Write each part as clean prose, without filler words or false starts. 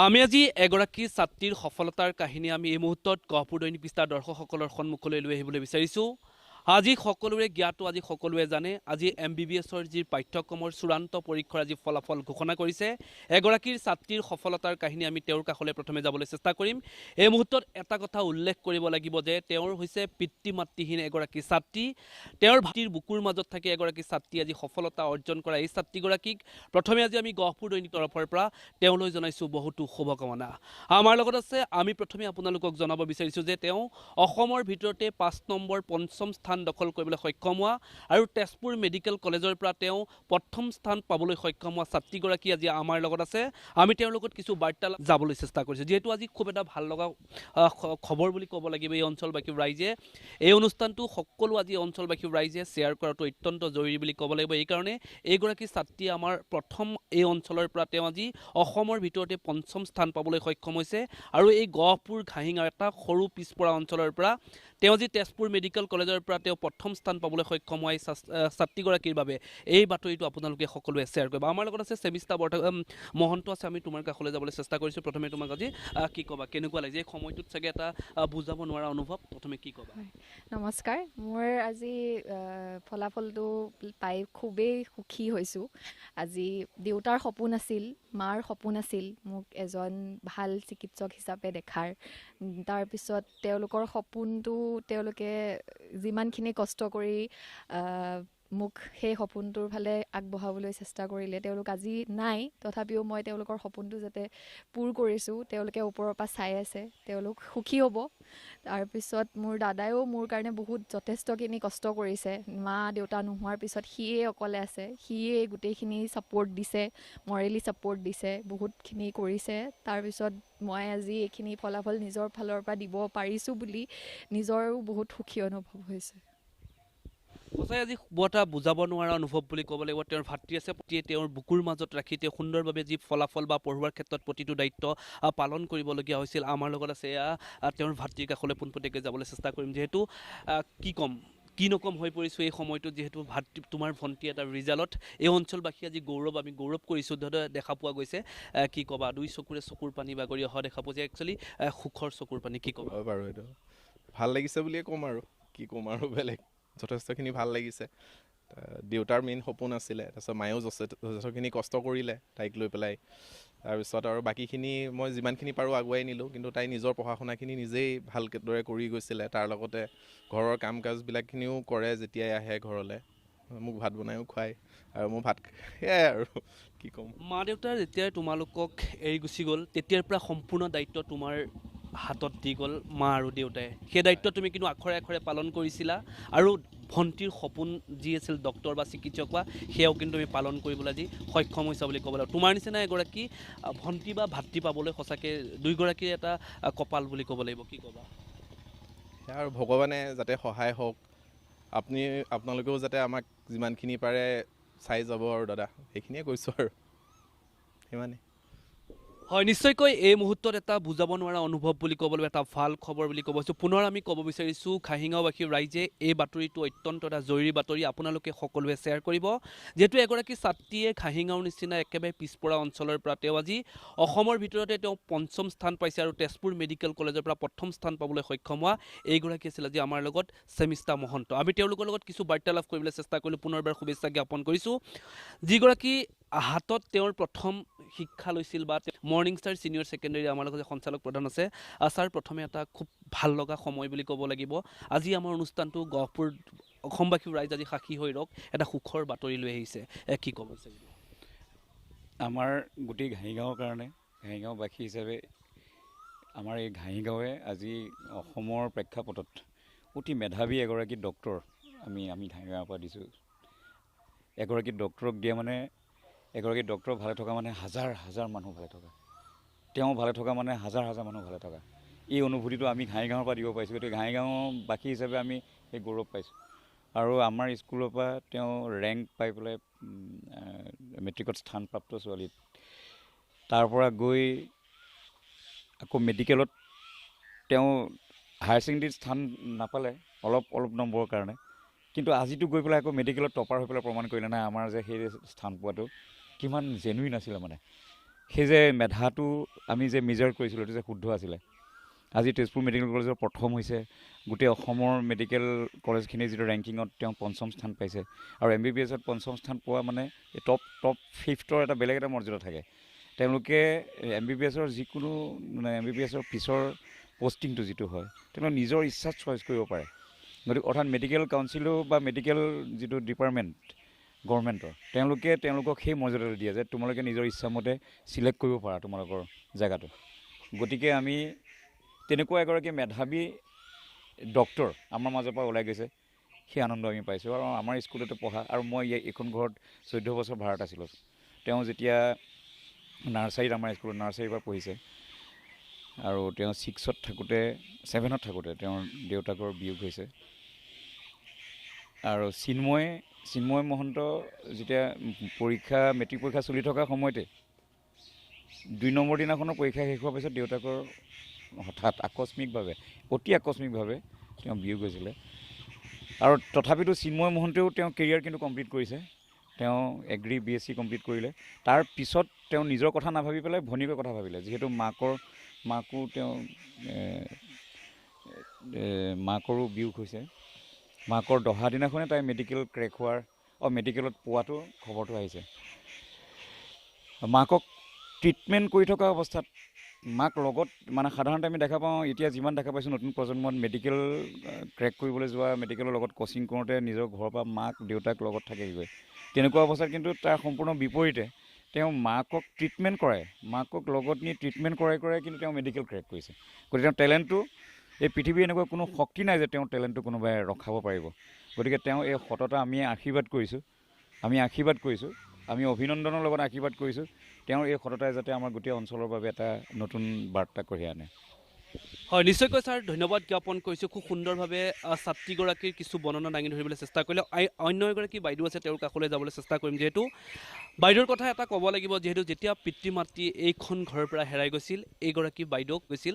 আমি আজি এগৰাকী ছাত্ৰীৰ সফলতাৰ কাহিনী আমি এই মুহূৰ্তত গহপুৰ দৈনিক বিস্তাৰ দৰ্শকসকলৰ সন্মুখলৈ লৈ আহিবলৈ বিচাৰিছোঁ। আজি সকলোৰে জ্ঞাত, আজি সকলোৱে জানে, আজি MBBSৰ যি পাঠ্যক্ৰমৰ চূড়ান্ত পৰীক্ষাৰ আজি ফলাফল ঘোষণা কৰিছে। এগৰাকীৰ ছাত্ৰীৰ সফলতাৰ কাহিনী আমি তেওঁৰ কাষলৈ প্ৰথমে যাবলৈ চেষ্টা কৰিম। এই মুহূৰ্তত এটা কথা উল্লেখ কৰিব লাগিব যে তেওঁৰ হৈছে পিতৃ মাতৃহীন এগৰাকী ছাত্ৰী। তেওঁৰ ভাইটিৰ বুকুৰ মাজত থাকি এগৰাকী ছাত্ৰী আজি সফলতা অৰ্জন কৰা এই ছাত্ৰীগৰাকীক প্ৰথমে আজি আমি গহপুৰ দৈনিক তৰফৰ পৰা তেওঁলৈ জনাইছোঁ বহুতো শুভকামনা। আমাৰ লগত আছে, আমি প্ৰথমে আপোনালোকক জনাব বিচাৰিছোঁ যে তেওঁ অসমৰ ভিতৰতে ৫ নম্বৰ পঞ্চম স্থান দখল কৰিবলৈ সক্ষম হোৱা আৰু তেজপুৰ মেডিকেল কলেজৰ পৰা তেওঁ প্ৰথম স্থান পাবলৈ সক্ষম হোৱা ছাত্ৰীগৰাকী আজি আমাৰ লগত আছে। আমি তেওঁৰ লগত কিছু বাৰ্তালাপ যাবলৈ চেষ্টা কৰিছোঁ, যিহেতু আজি খুব এটা ভাল লগা খবৰ বুলি ক'ব লাগিব এই অঞ্চলবাসী ৰাইজে। এই অনুষ্ঠানটো সকলো আজি অঞ্চলবাসী ৰাইজে শ্বেয়াৰ কৰাটো অত্যন্ত জৰুৰী বুলি ক'ব লাগিব। এইকাৰণে এইগৰাকী ছাত্ৰীয়ে আমাৰ প্ৰথম এই অঞ্চলৰ পৰা তেওঁ আজি অসমৰ ভিতৰতে পঞ্চম স্থান পাবলৈ সক্ষম হৈছে আৰু এই গহপুৰ ঘাহিঙাৰ এটা সৰু পিছপৰা অঞ্চলৰ পৰা তেওঁ আজি তেজপুৰ মেডিকেল কলেজৰ পৰা তেওঁ প্ৰথম স্থান পাবলৈ সক্ষম হোৱা এই ছাত্ৰীগৰাকীৰ বাবে এই বাতৰিটো আপোনালোকে সকলোৱে শ্বেয়াৰ কৰিব। আমাৰ লগত আছে চেমিষ্টা মহন্ত আছে, আমি তোমাৰ কাষলৈ যাবলৈ চেষ্টা কৰিছোঁ। প্ৰথমে তোমাক আজি কি ক'বা, কেনেকুৱা লাগিছে এই সময়টোত চাগে এটা বুজাব নোৱাৰা অনুভৱ, প্ৰথমে কি ক'বা? নমস্কাৰ, মোৰ আজি ফলাফলটো পাই খুবেই সুখী হৈছোঁ। আজি দেউতাৰ সপোন আছিল, মাৰ সপোন আছিল মোক এজন ভাল চিকিৎসক হিচাপে দেখাৰ। তাৰপিছত তেওঁলোকৰ সপোনটো তেওঁলোকে যিমানখিনি কষ্ট কৰি মোক সেই সপোনটোৰ ফালে আগবঢ়াবলৈ চেষ্টা কৰিলে, তেওঁলোক আজি নাই, তথাপিও মই তেওঁলোকৰ সপোনটো যাতে পূৰ কৰিছোঁ, তেওঁলোকে ওপৰৰ পৰা চাই আছে, তেওঁলোক সুখী হ'ব। তাৰপিছত মোৰ দাদায়েও মোৰ কাৰণে বহুত যথেষ্টখিনি কষ্ট কৰিছে। মা দেউতা নোহোৱাৰ পিছত সিয়ে অকলে আছে, সিয়ে গোটেইখিনি ছাপোৰ্ট দিছে, মৰেলি ছাপোৰ্ট দিছে, বহুতখিনি কৰিছে। তাৰপিছত মই আজি এইখিনি ফলাফল নিজৰ ফালৰ পৰা দিব পাৰিছোঁ বুলি নিজৰো বহুত সুখী অনুভৱ হৈছে। সঁচাই আজি বৰ এটা বুজাব নোৱাৰা অনুভৱ বুলি ক'ব লাগিব। তেওঁৰ ভাতৃ আছে, পতিয়ে তেওঁৰ বুকুৰ মাজত ৰাখি তেওঁ সুন্দৰভাৱে যি ফলাফল বা পঢ়োৱাৰ ক্ষেত্ৰত প্ৰতিটো দায়িত্ব পালন কৰিবলগীয়া হৈছিল। আমাৰ লগত আছে এয়া তেওঁৰ ভাতৃৰ কাষলৈ পোনপটীয়াকৈ যাবলৈ চেষ্টা কৰিম। যিহেতু কি নকম হৈ পৰিছোঁ এই সময়টোত, যিহেতু ভাতৃ তোমাৰ ভণ্টি এটা ৰিজাল্টত এই অঞ্চলবাসী আজি আমি গৌৰৱ কৰিছোঁ দেখা পোৱা গৈছে। কি ক'বা, দুই চকুৰে চকুৰ পানী বাগৰি অহা দেখা পোৱা যায়, একচুৱেলি সুখৰ চকুৰ পানী, কি ক'বা? বাৰু এইটো ভাল লাগিছে বুলিয়ে ক'ম আৰু কি ক'ম আৰু, বেলেগ যথেষ্টখিনি ভাল লাগিছে। দেউতাৰ মেইন সপোন আছিলে, তাৰপিছত মায়েও যথেষ্টখিনি কষ্ট কৰিলে তাইক লৈ পেলাই। তাৰপিছত আৰু বাকীখিনি মই যিমানখিনি পাৰোঁ আগুৱাই নিলোঁ, কিন্তু তাই নিজৰ পঢ়া শুনাখিনি নিজেই ভালদৰে কৰি গৈছিলে। তাৰ লগতে ঘৰৰ কাম কাজবিলাকখিনিও কৰে, যেতিয়াই আহে ঘৰলৈ মোক ভাত বনাইও খুৱায় আৰু মোৰ ভাত সেয়াই আৰু কি ক'ম। মা দেউতাৰ যেতিয়াই তোমালোকক এৰি গুচি গ'ল, তেতিয়াৰ পৰা সম্পূৰ্ণ দায়িত্ব তোমাৰ হাতত দি গ'ল মা আৰু দেউতাই। সেই দায়িত্ব তুমি কিন্তু আখৰে আখৰে পালন কৰিছিলা আৰু ভণ্টিৰ সপোন যি আছিল ডক্টৰ বা চিকিৎসক হোৱা, সেয়াও কিন্তু তুমি পালন কৰিবলৈ আজি সক্ষম হৈছা বুলি ক'ব লাগিব। তোমাৰ নিচিনা এগৰাকী ভণ্টি বা ভাতৃ পাবলৈ সঁচাকৈ দুয়োগৰাকীৰ এটা কপাল বুলি ক'ব লাগিব, কি ক'বা? সেয়া আৰু ভগৱানে যাতে সহায় হওক, আপোনালোকেও যাতে আমাক যিমানখিনি পাৰে চাই যাব আৰু দাদা, সেইখিনিয়ে কৈছোঁ আৰু সিমানেই। হয়, নিশ্চয়কৈ এই মুহূৰ্তত এটা বুজাব নোৱাৰা অনুভৱ বুলি ক'ব লাগিব, এটা ভাল খবৰ বুলি ক'ব বিচাৰিছোঁ। পুনৰ আমি ক'ব বিচাৰিছোঁ ঘাহিঙাবাসী ৰাইজে এই বাতৰিটো অত্যন্ত এটা জৰুৰী বাতৰি, আপোনালোকে সকলোৱে শ্বেয়াৰ কৰিব। যিহেতু এগৰাকী ছাত্ৰীয়ে ঘাহিঙাৰ নিচিনা একেবাৰে পিছপৰা অঞ্চলৰ পৰা তেওঁ আজি অসমৰ ভিতৰতে তেওঁ পঞ্চম স্থান পাইছে আৰু তেজপুৰ মেডিকেল কলেজৰ পৰা প্ৰথম স্থান পাবলৈ সক্ষম হোৱা এইগৰাকী আছিল আজি আমাৰ লগত চেমিষ্টা মহন্ত। আমি তেওঁলোকৰ লগত কিছু বাৰ্তালাপ কৰিবলৈ চেষ্টা কৰিলোঁ, পুনৰবাৰ শুভেচ্ছা জ্ঞাপন কৰিছোঁ। যিগৰাকী হাতত তেওঁৰ প্ৰথম শিক্ষা লৈছিল বা মৰ্ণিং ষ্টাৰ ছিনিয়ৰ ছেকেণ্ডেৰী আমাৰ লগত সঞ্চালক প্ৰধান আছে ছাৰ, প্ৰথমে এটা খুব ভাল লগা সময় বুলি ক'ব লাগিব। আজি আমাৰ অনুষ্ঠানটো গহপুৰ অসমবাসী ৰাইজ আজি সাক্ষী হৈ ৰওক, এটা সুখৰ বাতৰি লৈ আহিছে, কি ক'ব বিচাৰিব? আমাৰ গোটেই ঘাঁহিগাঁৱৰ কাৰণে, ঘাঁহিগাঁওবাসী হিচাপে আমাৰ এই ঘাঁহিগাঁৱে আজি অসমৰ প্ৰেক্ষাপটত অতি মেধাৱী এগৰাকী ডক্টৰ আমি ঘাঁহিগাঁৱৰ পৰা দিছোঁ। এগৰাকী ডক্টৰক দিয়া মানে, এগৰাকী ডক্টৰ ভালে থকা মানে হাজাৰ হাজাৰ মানুহ ভালে থকা, তেওঁ ভালে থকা মানে হাজাৰ হাজাৰ মানুহ ভালে থকা, এই অনুভূতিটো আমি ঘাঁহিগাঁৱৰ পৰা দিব পাৰিছোঁ। গতিকে ঘাঁহিগাঁওবাসী হিচাপে আমি এই গৌৰৱ পাইছোঁ। আৰু আমাৰ স্কুলৰ পৰা তেওঁ ৰেংক পাই পেলাই মেট্ৰিকত স্থানপ্ৰাপ্ত ছোৱালী, তাৰ পৰা গৈ আকৌ মেডিকেলত তেওঁ হায়াৰ ছেকেণ্ডেৰীত স্থান নাপালে অলপ নম্বৰৰ কাৰণে, কিন্তু আজিতো গৈ পেলাই আকৌ মেডিকেলত টপাৰ হৈ পেলাই প্ৰমাণ কৰিলে নাই আমাৰ যে সেই স্থান পোৱাটো কিমান জেনুইন আছিলে। মানে সেই যে মেধাটো আমি যে মেজাৰ কৰিছিলোঁ সেইটো যে শুদ্ধ আছিলে। আজি তেজপুৰ মেডিকেল কলেজৰ প্ৰথম হৈছে, গোটেই অসমৰ মেডিকেল কলেজখিনিৰ যিটো ৰেংকিঙত তেওঁ পঞ্চম স্থান পাইছে, আৰু MBBSত পঞ্চম স্থান পোৱা মানে টপ 5ৰ এটা বেলেগ এটা মৰ্যাদা থাকে। তেওঁলোকে MBBSৰ যিকোনো মানে MBBSৰ পিছৰ পষ্টিংটো যিটো হয় তেওঁলোকে নিজৰ ইচ্ছাত চইচ কৰিব পাৰে। গতিকে অৰ্থাৎ মেডিকেল কাউন্সিলো বা মেডিকেল যিটো ডিপাৰ্টমেণ্ট গভৰ্ণমেণ্টৰ তেওঁলোকক সেই মৰ্যাদাটো দিয়ে যে তোমালোকে নিজৰ ইচ্ছামতে চিলেক্ট কৰিব পাৰা তোমালোকৰ জেগাটো। গতিকে আমি তেনেকুৱা এগৰাকী মেধাৱী ডক্তৰ আমাৰ মাজৰ পৰা ওলাই গৈছে, সেই আনন্দ আমি পাইছোঁ। আৰু আমাৰ স্কুলতে পঢ়া, আৰু মই এইখন ঘৰত 14 বছৰ ভাড়াত আছিলোঁ। তেওঁ যেতিয়া নাৰ্চাৰীত আমাৰ স্কুলত নাৰ্চাৰীৰ পৰা পঢ়িছে, আৰু তেওঁ 7ত থাকোঁতে তেওঁৰ দেউতাকৰ বিয়োগ হৈছে। আৰু চিন্ময় মহন্ত যেতিয়া মেট্ৰিক পৰীক্ষা চলি থকা সময়তে 2 নম্বৰ দিনাখনৰ পৰীক্ষা শেষ হোৱাৰ পিছত দেউতাকৰ হঠাৎ অতি আকস্মিকভাৱে তেওঁ বিয়োগ হৈছিলে। আৰু তথাপিতো চিন্ময় মহন্তেও তেওঁ কেৰিয়াৰ কিন্তু কমপ্লিট কৰিছে। তেওঁ এগ্ৰি BSc কমপ্লিট কৰিলে। তাৰ পিছত তেওঁ নিজৰ কথা নাভাবি পেলাই ভনীয়েকৰ কথা ভাবিলে, যিহেতু মাকৰো বিয়োগ হৈছে। মাকৰ দহা দিনাখনে তাই মেডিকেলত পোৱাটো খবৰটো আহিছে। মাকক ট্ৰিটমেণ্ট কৰি থকা অৱস্থাত মাক লগত মানে সাধাৰণতে আমি দেখা পাওঁ, এতিয়া যিমান দেখা পাইছোঁ নতুন প্ৰজন্মত মেডিকেল ক্ৰেক কৰিবলৈ যোৱা, মেডিকেলৰ লগত কোচিং কৰোঁতে নিজৰ ঘৰৰ পৰা মাক দেউতাক লগত থাকেগৈ। তেনেকুৱা অৱস্থাত কিন্তু তাৰ সম্পূৰ্ণ বিপৰীতে তেওঁ মাকক লগত নি ট্ৰিটমেণ্ট কৰাই কিন্তু তেওঁ মেডিকেল ক্ৰেক কৰিছে। গতিকে তেওঁৰ টেলেণ্টটো এই পৃথিৱীৰ এনেকুৱা কোনো শক্তি নাই যে তেওঁৰ টেলেণ্টটো কোনোবাই ৰখাব পাৰিব। গতিকে তেওঁ এই সততা আমি আশীৰ্বাদ কৰিছোঁ, আমি অভিনন্দনৰ লগত আশীৰ্বাদ কৰিছোঁ। তেওঁৰ এই সততাই যাতে আমাৰ গোটেই অঞ্চলৰ বাবে এটা নতুন বাৰ্তা কঢ়িয়াই আনে। হয়, নিশ্চয়কৈ ছাৰ, ধন্যবাদ জ্ঞাপন কৰিছোঁ। খুব সুন্দৰভাৱে ছাত্ৰীগৰাকীৰ কিছু বৰ্ণনা দাঙি ধৰিবলৈ চেষ্টা কৰিলে। অন্য এগৰাকী বাইদেউ আছে, তেওঁৰ কাষলৈ যাবলৈ চেষ্টা কৰিম। যিহেতু বাইদেউৰ কথা এটা ক'ব লাগিব, যিহেতু যেতিয়া পিতৃ মাতৃ এইখন ঘৰৰ পৰা হেৰাই গৈছিল, এইগৰাকী বাইদেউক গৈছিল,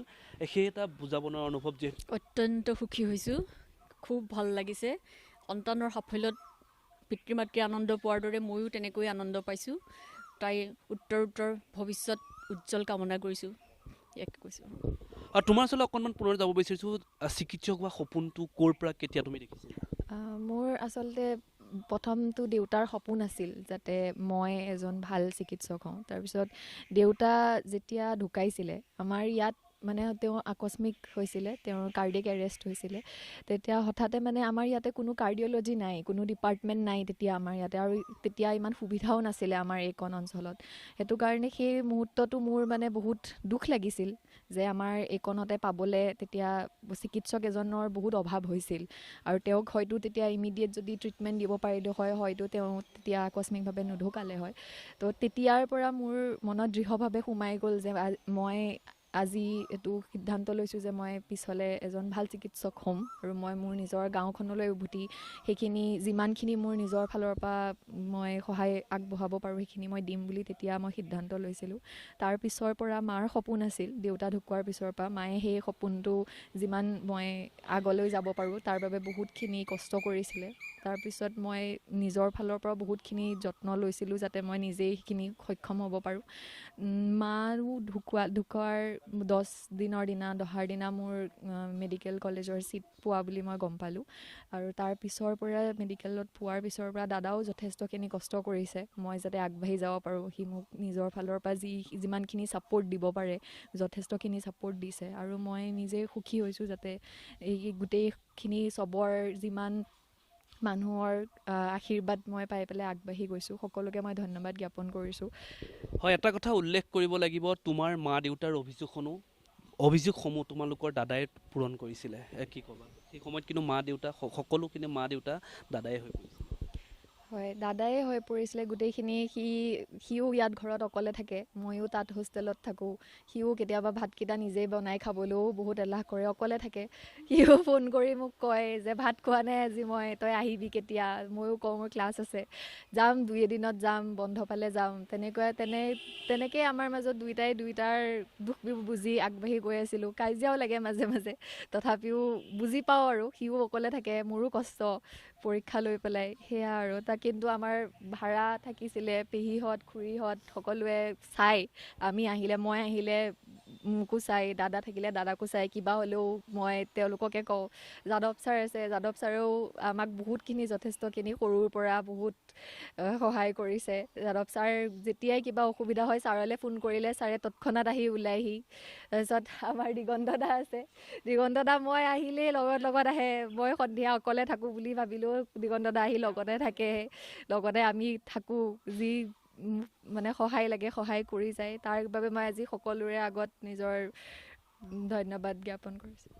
সেই এটা বুজাব নোৱাৰা অনুভৱ। যিহেতু অত্যন্ত সুখী হৈছোঁ, খুব ভাল লাগিছে। সন্তানৰ সাফল্যত পিতৃ মাতৃ আনন্দ পোৱাৰ দৰে ময়ো তেনেকৈ আনন্দ পাইছোঁ। তাইৰ উত্তৰ ভৱিষ্যত উজ্জ্বল কামনা কৰিছোঁ। ইয়াকে কৈছোঁ। আৰু তোমাৰ ওচৰলৈ অকণমান পুনৰ যাব বিচাৰিছোঁ, চিকিৎসক হোৱা সপোনটো ক'ৰ পৰা কেতিয়া তুমি দেখিছিলা? মোৰ আচলতে প্ৰথমটো দেউতাৰ সপোন আছিল যাতে মই এজন ভাল চিকিৎসক হওঁ। তাৰপিছত দেউতা যেতিয়া ঢুকাইছিলে, আমাৰ ইয়াত মানে তেওঁ আকস্মিক হৈছিলে, তেওঁৰ কাৰ্ডিয়েক এৰেষ্ট হৈছিলে। তেতিয়া হঠাতে মানে আমাৰ ইয়াতে কোনো কাৰ্ডিঅ'লজি নাই, কোনো ডিপাৰ্টমেণ্ট নাই তেতিয়া আমাৰ ইয়াতে, আৰু তেতিয়া ইমান সুবিধাও নাছিলে আমাৰ এইকণ অঞ্চলত। সেইটো কাৰণে সেই মুহূৰ্তটো মোৰ মানে বহুত দুখ লাগিছিল যে আমাৰ এইকণতে পাবলৈ তেতিয়া চিকিৎসক এজনৰ বহুত অভাৱ হৈছিল, আৰু তেওঁক হয়তো তেতিয়া ইমিডিয়েট যদি ট্ৰিটমেণ্ট দিব পাৰিলোঁ হয়, হয়তো তেওঁ তেতিয়া আকস্মিকভাৱে নুঢুকালে হয়। তো তেতিয়াৰ পৰা মোৰ মনত দৃঢ়ভাৱে সোমাই গ'ল যে মই আজি এইটো সিদ্ধান্ত লৈছোঁ যে মই পিছলৈ এজন ভাল চিকিৎসক হ'ম, আৰু মই মোৰ নিজৰ গাঁওখনলৈ উভতি সেইখিনি যিমানখিনি মোৰ নিজৰ ফালৰ পৰা মই সহায় আগবঢ়াব পাৰোঁ সেইখিনি মই দিম বুলি তেতিয়া মই সিদ্ধান্ত লৈছিলোঁ। তাৰ পিছৰ পৰা মাৰ সপোন আছিল, দেউতা ঢুকোৱাৰ পিছৰ পৰা মায়ে সেই সপোনটো যিমান মই আগলৈ যাব পাৰোঁ তাৰ বাবে বহুতখিনি কষ্ট কৰিছিলে। তাৰপিছত মই নিজৰ ফালৰ পৰা বহুতখিনি যত্ন লৈছিলোঁ যাতে মই নিজেই সেইখিনি সক্ষম হ'ব পাৰোঁ। মাৰো ঢুকোৱাৰ 10 দিনৰ দিনা, দহাৰ দিনা মোৰ মেডিকেল কলেজৰ ছিট পোৱা বুলি মই গম পালোঁ, আৰু তাৰ পিছৰ পৰা মেডিকেলত পোৱাৰ পিছৰ পৰা দাদাও যথেষ্টখিনি কষ্ট কৰিছে মই যাতে আগবাঢ়ি যাব পাৰোঁ। সি মোক নিজৰ ফালৰ পৰা যিমানখিনি ছাপোৰ্ট দিব পাৰে যথেষ্টখিনি ছাপোৰ্ট দিছে, আৰু মই নিজেই সুখী হৈছোঁ যাতে এই গোটেইখিনি চবৰ যিমান মানুহৰ আশীৰ্বাদ মই পাই পেলাই আগবাঢ়ি গৈছোঁ। সকলোকে মই ধন্যবাদ জ্ঞাপন কৰিছোঁ। হয়, এটা কথা উল্লেখ কৰিব লাগিব, তোমাৰ মা দেউতাৰ অভিযোগসমূহ তোমালোকৰ দাদাই পূৰণ কৰিছিলে। কি ক'বা? সেই সময়ত কিন্তু সকলোখিনি মা দেউতা দাদাই হৈ পৰিছিল। হয়, দাদাই হৈ পৰিছিলে গোটেইখিনি। সিও ইয়াত ঘৰত অকলে থাকে, ময়ো তাত হোষ্টেলত থাকোঁ। সিও কেতিয়াবা ভাতকেইটা নিজেই বনাই খাবলৈও বহুত এলাহ কৰে, অকলে থাকে। সিও ফোন কৰি মোক কয় যে ভাত খোৱা নাই আজি, তই আহিবি কেতিয়া? ময়ো কওঁ মোৰ ক্লাছ আছে, যাম 2 এদিনত যাম, বন্ধ পালে যাম। তেনেকৈ আমাৰ মাজত দুইটাৰ দুখ বুজি আগবাঢ়ি গৈ আছিলোঁ। কাজিয়াও লাগে মাজে মাজে, তথাপিও বুজি পাওঁ, আৰু সিও অকলে থাকে, মোৰো কষ্ট। পৰীক্ষা লৈ পেলাই সেয়া আৰু তাক কিন্তু আমাৰ ভাড়া থাকিছিলে পেহীহঁত খুৰীহঁত সকলোৱে চাই আমি আহিলে মই আহিলে মোকো চাই দাদা থাকিলে দাদাকো চাই কিবা হ'লেও মই তেওঁলোককে কওঁ যাদৱ ছাৰ আছে যাদৱ ছাৰেও আমাক বহুতখিনি যথেষ্টখিনি সৰুৰ পৰা বহুত সহায় কৰিছে যাদৱ ছাৰ যেতিয়াই কিবা অসুবিধা হয় ছাৰলৈ ফোন কৰিলে ছাৰে তৎক্ষণাত আহি ওলাইহি তাৰপিছত আমাৰ দিগন্ত দা আছে দিগন্ত দা মই আহিলেই লগত আহে মই সন্ধিয়া অকলে থাকোঁ বুলি ভাবিলেও দিগন্ত দা আহি লগতে থাকে লগতে আমি থাকোঁ যি মানে সহায় লাগে সহায় কৰি যায় তাৰ বাবে মই আজি সকলোৰে আগত নিজৰ ধন্যবাদ জ্ঞাপন কৰিছোঁ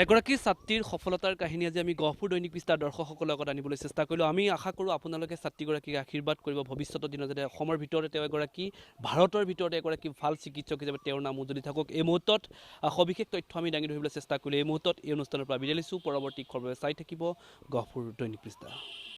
এগৰাকী ছাত্ৰীৰ সফলতাৰ কাহিনী আজি আমি গহপুৰ দৈনিক পৃষ্ঠাৰ দৰ্শকসকলৰ আগত আনিবলৈ চেষ্টা কৰিলোঁ আমি আশা কৰোঁ আপোনালোকে ছাত্ৰীগৰাকীক আশীৰ্বাদ কৰিব ভৱিষ্যতৰ দিনত যাতে অসমৰ ভিতৰতে তেওঁ এগৰাকী ভাৰতৰ ভিতৰতে এগৰাকী ভাল চিকিৎসক হিচাপে তেওঁৰ নাম উজ্বলি থাকক এই মুহূৰ্তত সবিশেষ তথ্য আমি দাঙি ধৰিবলৈ চেষ্টা কৰিলোঁ এই মুহূৰ্তত এই অনুষ্ঠানৰ পৰা বিদায় লৈছোঁ পৰৱৰ্তী খবৰ চাই থাকিব গহপুৰ দৈনিক পৃষ্ঠা